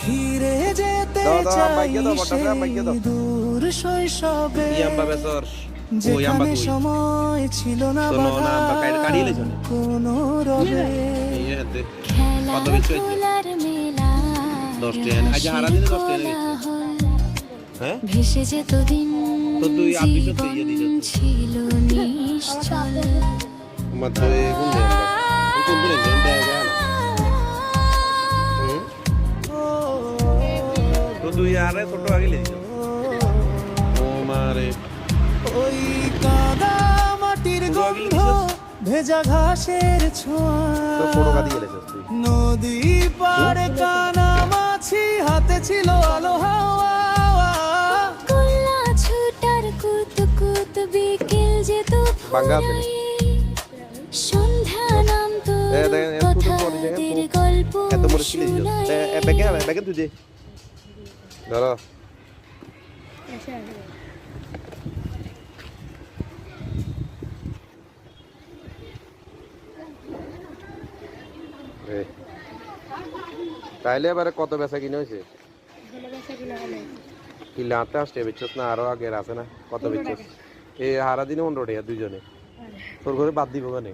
ফিরে যেতে চাই সেই দূর শৈশবে, যেখানে সময় ছিল না বাধা কোনো রবে। খেলাধুলার মেলা ভেসে যেত দিন, জীবন ছিল নিশ্চল। ওই কাদা মাটির গন্ধ, ভেজা ঘাসের ছোঁয়া, নদী পাড়ে কানামাছি, হাতে ছিল আলো হাওয়া। কল্লা ছুটার কুতকুত, বিকেল যেত ফুরায়, সন্ধ্যা নামতো কথাদের গল্প শোনায়। তাইলে এবারে কত বেচা কিনে হয়েছে? কিলা আটটা আসছে বেচছস না আরো আগের আছে না? কত বেচছস? এই হারা দিনে 15 টাকা দুইজনে। তোর ঘরে বাদ দিব কেন?